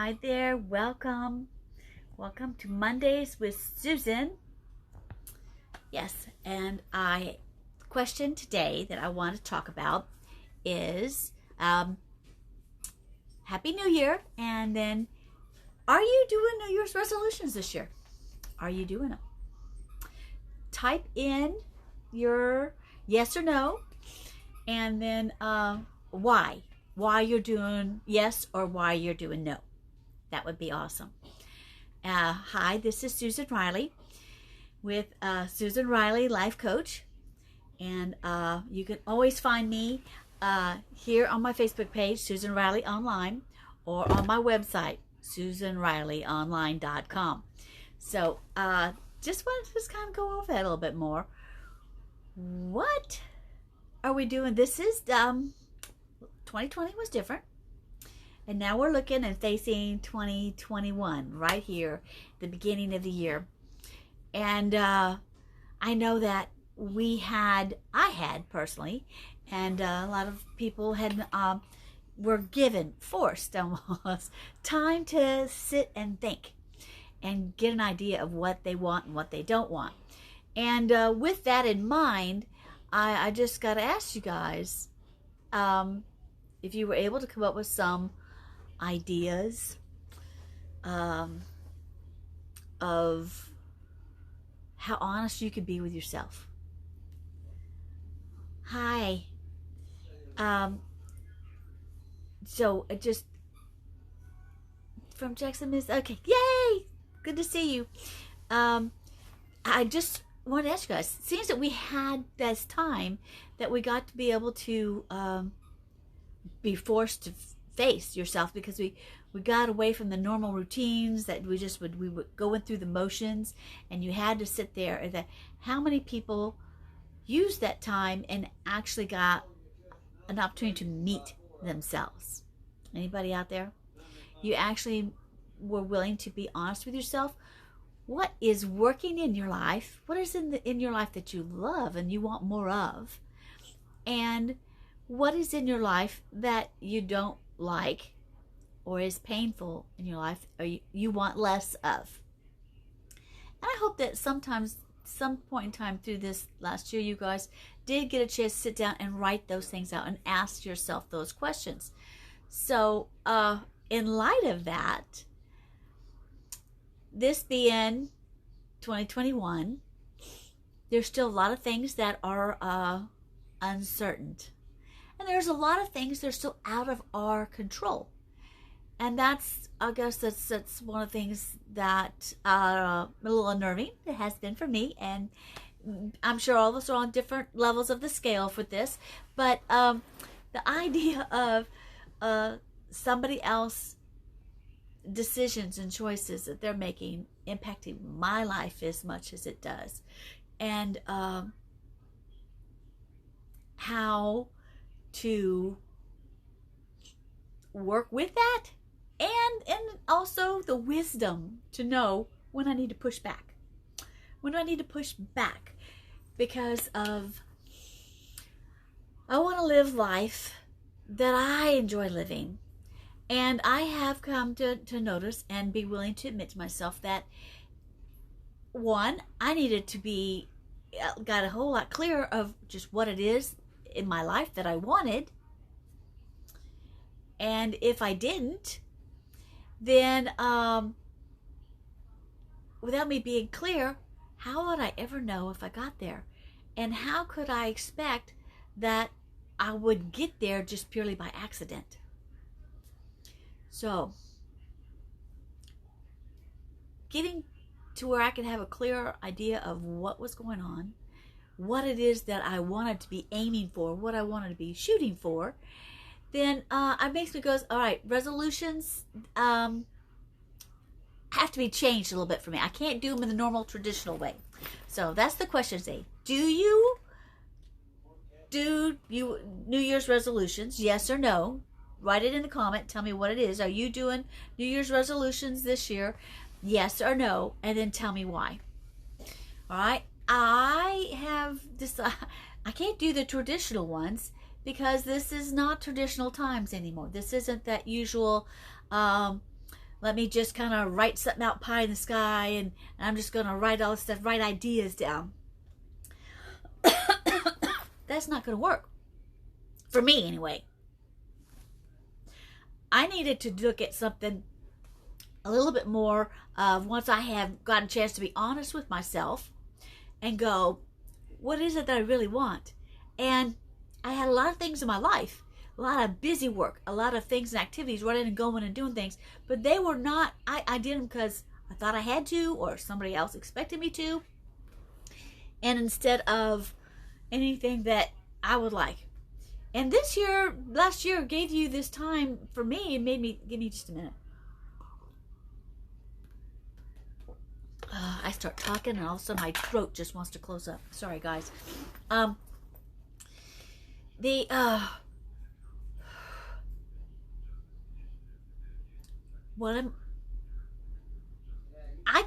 Hi there, welcome. Welcome to Mondays with Susan. Yes, and question today that I want to talk about is Happy New Year, and then are you doing New Year's resolutions this year? Are you doing them? Type in your yes or no, and then why you're doing yes or why you're doing no. That would be awesome. Hi, this is Susan Riley with Susan Riley Life Coach, and you can always find me here on my Facebook page, Susan Riley Online, or on my website, SusanRileyOnline.com. So just wanted to kind of go over that a little bit more. What are we doing? This is 2020 was different. And now we're looking and facing 2021 right here, the beginning of the year. And I know that I had personally, and a lot of people were forced almost, time to sit and think and get an idea of what they want and what they don't want. And with that in mind, I just got to ask you guys if you were able to come up with some ideas of how honest you could be with yourself. Hi. So just from Jackson, Miss. Okay, yay! Good to see you. I just want to ask you guys, it seems that we had this time that we got to be able to be forced to face yourself, because we got away from the normal routines that we would going through the motions, and you had to sit there. And how many people used that time and actually got an opportunity to meet themselves? Anybody out there? You actually were willing to be honest with yourself. What is working in your life? What is in your life that you love and you want more of? And what is in your life that you don't like or is painful in your life or you want less of? And I hope that some point in time through this last year, you guys did get a chance to sit down and write those things out and ask yourself those questions. So in light of that, this being 2021, there's still a lot of things that are uncertain. And there's a lot of things that are still out of our control. And I guess that's one of the things that a little unnerving. It has been for me. And I'm sure all of us are on different levels of the scale for this. But the idea of somebody else decisions and choices that they're making impacting my life as much as it does. And how to work with that, and also the wisdom to know when I need to push back. When do I need to push back? Because I want to live life that I enjoy living. And I have come to notice and be willing to admit to myself that, one, I needed to got a whole lot clearer of just what it is in my life that I wanted. And if I didn't, then without me being clear, how would I ever know if I got there? And how could I expect that I would get there just purely by accident? So getting to where I could have a clearer idea of what was going on, what it is that I wanted to be aiming for, what I wanted to be shooting for, then it makes me go, all right, resolutions have to be changed a little bit for me. I can't do them in the normal traditional way. So that's the question today. Do you New Year's resolutions, yes or no? Write it in the comment. Tell me what it is. Are you doing New Year's resolutions this year? Yes or no? And then tell me why. All right. I have decided I can't do the traditional ones because this is not traditional times anymore. This isn't that usual let me just kind of write something out pie in the sky, and I'm just going to write all this stuff, write ideas down. That's not going to work. For me, anyway. I needed to look at something a little bit more once I have gotten a chance to be honest with myself and go, what is it that I really want? And I had a lot of things in my life, a lot of busy work, a lot of things and activities, running and going and doing things, but they were not, I did them because I thought I had to, or somebody else expected me to, and instead of anything that I would like. And last year gave you this time for me. It made me, give me just a minute. I start talking and all of a sudden my throat just wants to close up. Sorry, guys. I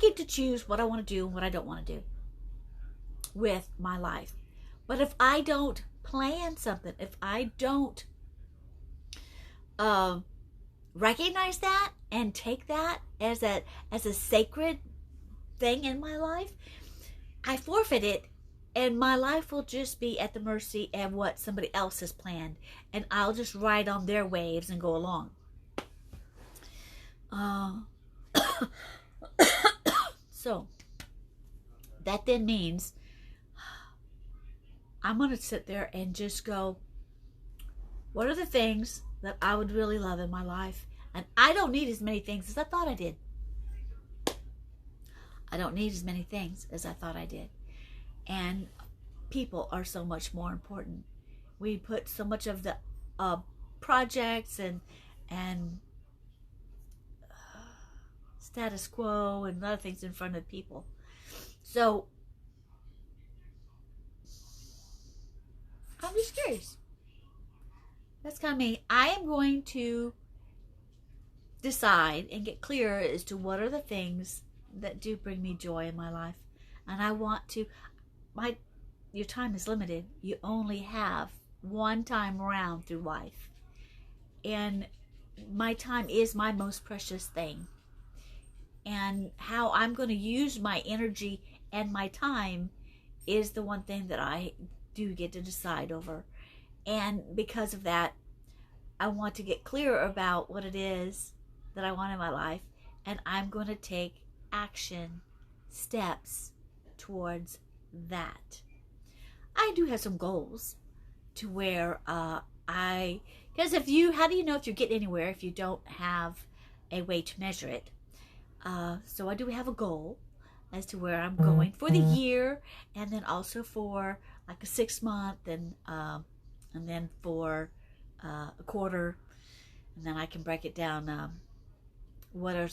get to choose what I want to do and what I don't want to do with my life. But if I don't plan something, if I don't recognize that and take that as a sacred thing in my life, I forfeit it, and my life will just be at the mercy of what somebody else has planned, and I'll just ride on their waves and go along. So that then means I'm going to sit there and just go, what are the things that I would really love in my life? And I don't need as many things as I thought I did. I don't need as many things as I thought I did. And people are so much more important. We put so much of the projects and status quo and other things in front of people. So I'm just curious. That's kind of me. I am going to decide and get clear as to what are the things that do bring me joy in my life. And I want to, your time is limited. You only have one time around through life. And my time is my most precious thing. And how I'm going to use my energy and my time is the one thing that I do get to decide over. And because of that, I want to get clear about what it is that I want in my life, and I'm going to take action steps towards that. I do have some goals to where because how do you know if you're getting anywhere if you don't have a way to measure it? So I do have a goal as to where I'm going for the year, and then also for like a 6 month, and then for a quarter, and then I can break it down. What am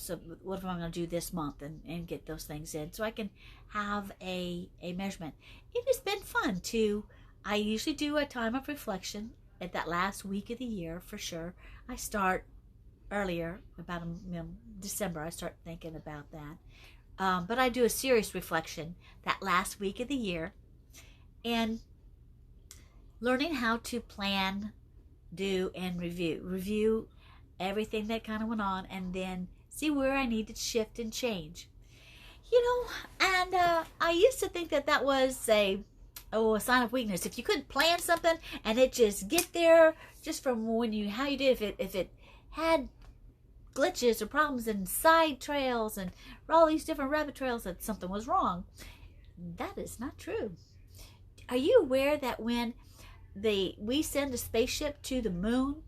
I going to do this month, and get those things in, so I can have a measurement. It has been fun too. I usually do a time of reflection at that last week of the year for sure. I start earlier, about December. I start thinking about that. But I do a serious reflection that last week of the year, and learning how to plan, do, and review everything that kind of went on, and then see where I need to shift and change. And I used to think that was a sign of weakness. If you couldn't plan something and it just get there just from how you did, if it had glitches or problems and side trails and all these different rabbit trails, that something was wrong. That is not true. Are you aware that when we send a spaceship to the moon,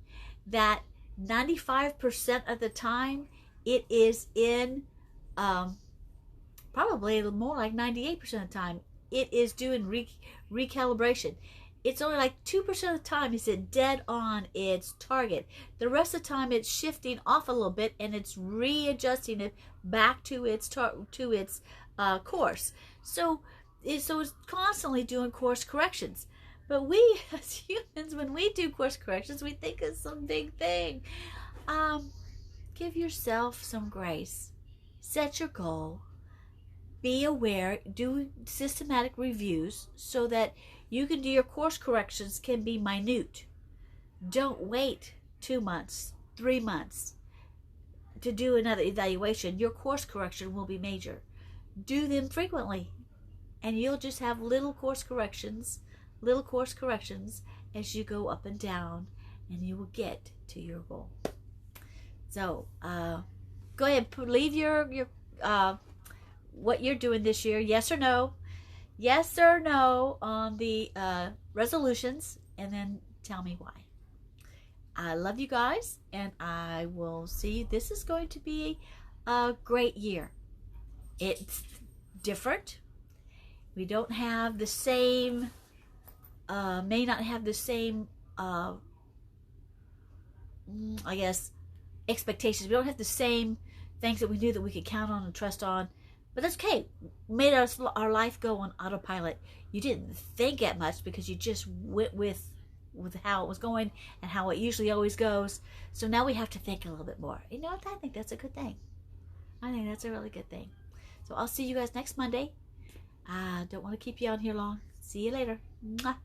that 95% of the time it is in, probably more like 98% of the time, it is doing recalibration. It's only like 2% of the time is it dead on its target. The rest of the time it's shifting off a little bit, and it's readjusting it back to its course. So it's constantly doing course corrections. But we as humans, when we do course corrections, we think it's some big thing. Give yourself some grace. Set your goal. Be aware. Do systematic reviews so that you can do your course corrections can be minute. Don't wait 2 months, 3 months. to do another evaluation, your course correction will be major. Do them frequently, and you'll just have little course corrections as you go up and down, and you will get to your goal. So go ahead, leave your what you're doing this year, yes or no on the resolutions, and then tell me why. I love you guys, and I will see you. This is going to be a great year. It's different. We don't have the same, may not have the same, I guess, expectations. We don't have the same things that we knew that we could count on and trust on. But that's okay. Made our life go on autopilot. You didn't think that much because you just went with how it was going and how it usually always goes. So now we have to think a little bit more. You know what? I think that's a good thing. I think that's a really good thing. So I'll see you guys next Monday. I don't want to keep you on here long. See you later. Mwah.